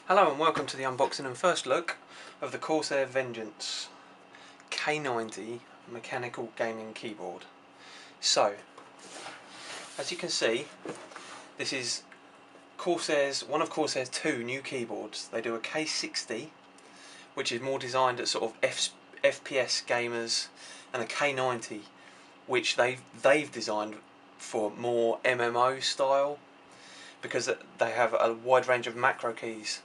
Hello and welcome to the unboxing and first look of the Corsair Vengeance K90 mechanical gaming keyboard. So, as you can see, this is one of Corsair's two new keyboards. They do a K60, which is more designed at sort of FPS gamers, and a K90, which they've designed for more MMO style, because they have a wide range of macro keys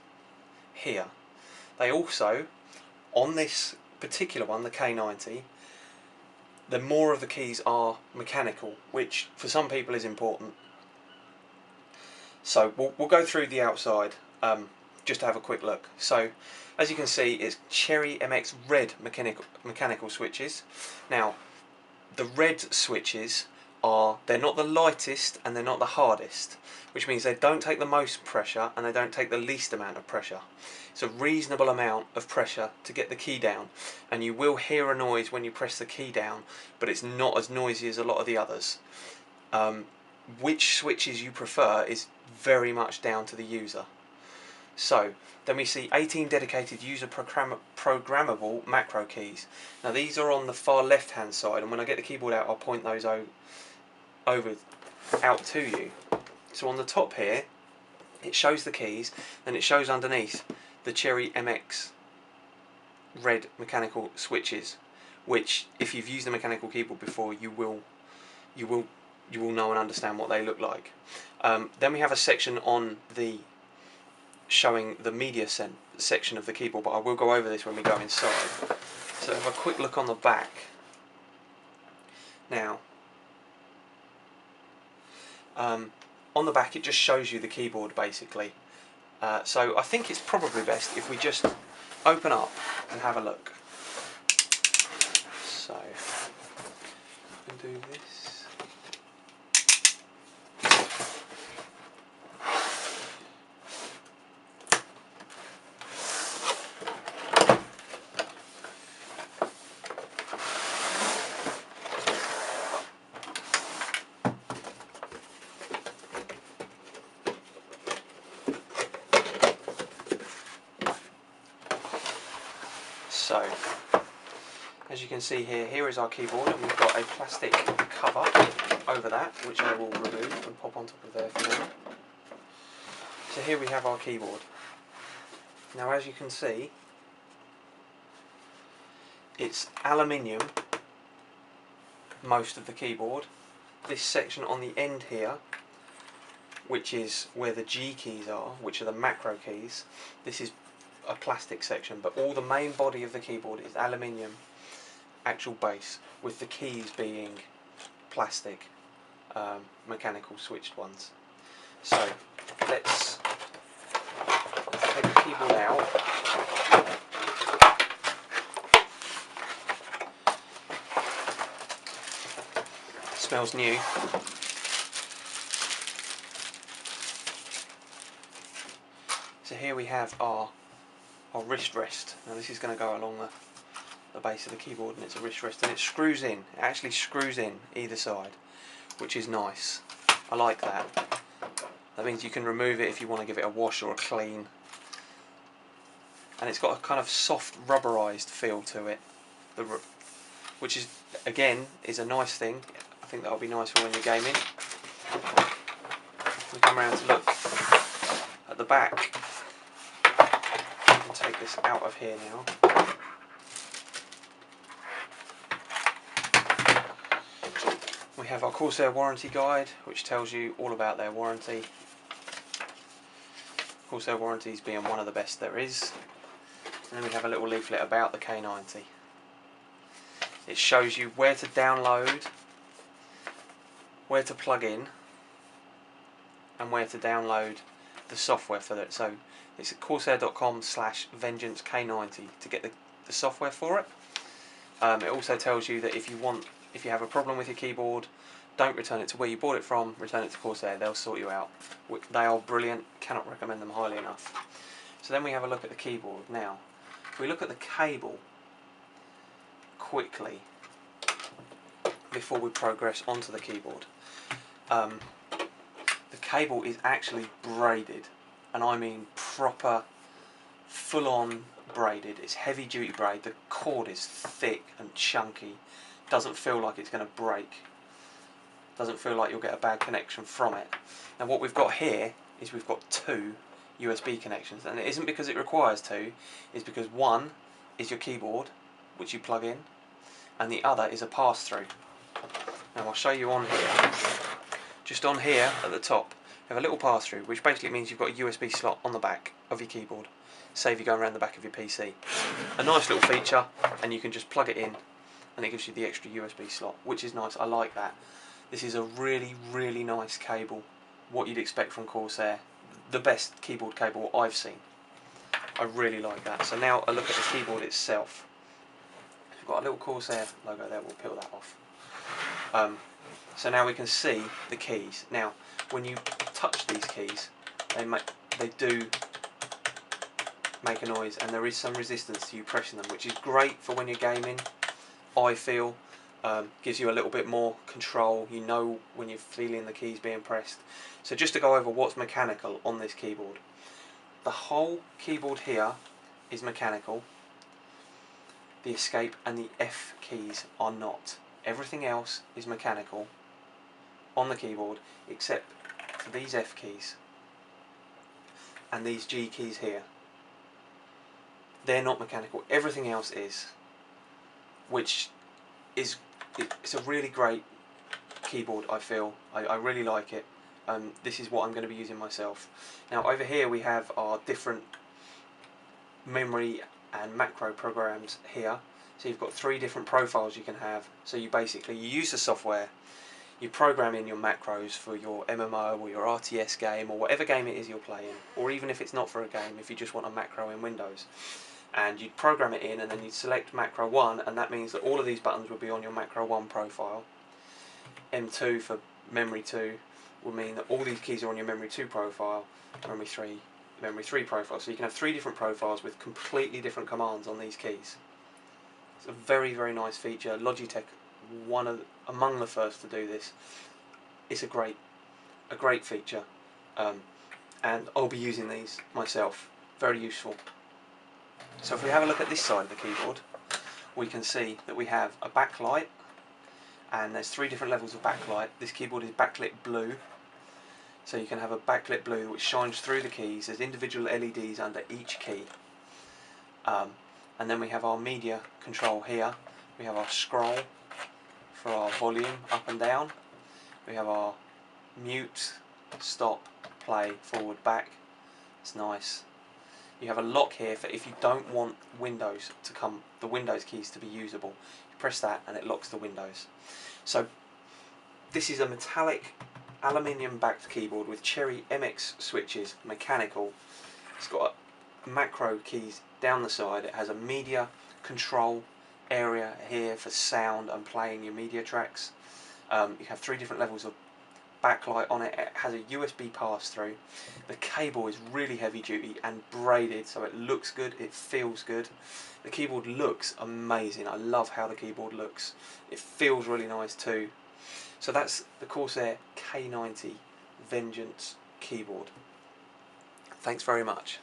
here. They also, on this particular one, the K90, the more of the keys are mechanical, which for some people is important. So we'll go through the outside just to have a quick look. So as you can see, it's Cherry MX red mechanical switches. Now the red switches they're not the lightest and they're not the hardest, which means they don't take the most pressure and they don't take the least amount of pressure. It's a reasonable amount of pressure to get the key down, and you will hear a noise when you press the key down, but it's not as noisy as a lot of the others. Which switches you prefer is very much down to the user. So then we see 18 dedicated user programmable macro keys. Now these are on the far left hand side, and when I get the keyboard out I'll point those out to you. So on the top here it shows the keys, and it shows underneath the Cherry MX red mechanical switches, which if you've used a mechanical keyboard before you will know and understand what they look like. Then we have a section on the showing the media section of the keyboard, but I will go over this when we go inside. So have a quick look on the back. Now on the back it just shows you the keyboard basically. So I think it's probably best if we just open up and have a look. So I can do this. So, as you can see here is our keyboard, and we've got a plastic cover over that, which I will remove and pop on top of there for now. So here we have our keyboard. Now as you can see, it's aluminium, most of the keyboard. This section on the end here, which is where the G keys are, which are the macro keys, this is a plastic section, but all the main body of the keyboard is aluminium actual base, with the keys being plastic mechanical switched ones. So let's take the keyboard out. It smells new. So here we have our wrist rest. Now this is going to go along the base of the keyboard, and it's a wrist rest, and it screws in. It actually screws in either side, which is nice. I like that. That means you can remove it if you want to give it a wash or a clean. And it's got a kind of soft rubberized feel to it, which is again is a nice thing. I think that'll be nice for when you're gaming. We come around to look at the back. Take this out of here now. We have our Corsair warranty guide, which tells you all about their warranty. Corsair warranties being one of the best there is. And then we have a little leaflet about the K90. It shows you where to download, where to plug in, and where to download the software for it. So it's at corsair.com/vengeance K90 to get the software for it. It also tells you that if you have a problem with your keyboard, don't return it to where you bought it from, return it to Corsair. They'll sort you out. They are brilliant, cannot recommend them highly enough. So then we have a look at the keyboard. Now, if we look at the cable quickly before we progress onto the keyboard. The cable is actually braided, and I mean proper full on braided. It's heavy duty braid. The cord is thick and chunky. Doesn't feel like it's going to break. Doesn't feel like you'll get a bad connection from it. Now what we've got here is we've got two USB connections, and it isn't because it requires two, it's because one is your keyboard, which you plug in, and the other is a pass-through. Now I'll show you on here. Just on here at the top, you have a little pass-through, which basically means you've got a USB slot on the back of your keyboard. Save you going around the back of your PC. A nice little feature, and you can just plug it in, and it gives you the extra USB slot, which is nice. I like that. This is a really, really nice cable. What you'd expect from Corsair. The best keyboard cable I've seen. I really like that. So now a look at the keyboard itself. We've got a little Corsair logo there. We'll peel that off. So now we can see the keys. Now, when you touch these keys, they do make a noise, and there is some resistance to you pressing them, which is great for when you're gaming. I feel gives you a little bit more control. You know when you're feeling the keys being pressed. So just to go over what's mechanical on this keyboard. The whole keyboard here is mechanical. The escape and the F keys are not. Everything else is mechanical on the keyboard except for these F keys and these G keys here. They're not mechanical. Everything else is, which is it's a really great keyboard. I feel I really like it. This is what I'm going to be using myself. Now over here we have our different memory and macro programs here. So you've got 3 different profiles you can have. So you use the software, you program in your macros for your MMO or your RTS game or whatever game it is you're playing, or even if it's not for a game, if you just want a macro in Windows. And you'd program it in, and then you'd select macro 1, and that means that all of these buttons would be on your macro 1 profile. M2 for memory 2 would mean that all these keys are on your memory 2 profile, memory 3 profile. So you can have 3 different profiles with completely different commands on these keys. It's a very, very nice feature. Logitech, among the first to do this. It's a great feature, and I'll be using these myself. Very useful. So if we have a look at this side of the keyboard, we can see that we have a backlight, and there's 3 different levels of backlight. This keyboard is backlit blue, so you can have a backlit blue which shines through the keys. There's individual LEDs under each key, and then we have our media control here. We have our scroll for our volume up and down. We have our mute, stop, play, forward, back. It's nice. You have a lock here for if you don't want Windows the Windows keys to be usable. You press that and it locks the Windows. So this is a metallic aluminium backed keyboard with Cherry MX switches, mechanical. It's got macro keys down the side. It has a media control area here for sound and playing your media tracks. You have 3 different levels of backlight on it. It has a USB pass-through. The cable is really heavy duty and braided, so it looks good, it feels good. The keyboard looks amazing. I love how the keyboard looks. It feels really nice too. So that's the Corsair K90 Vengeance keyboard. Thanks very much.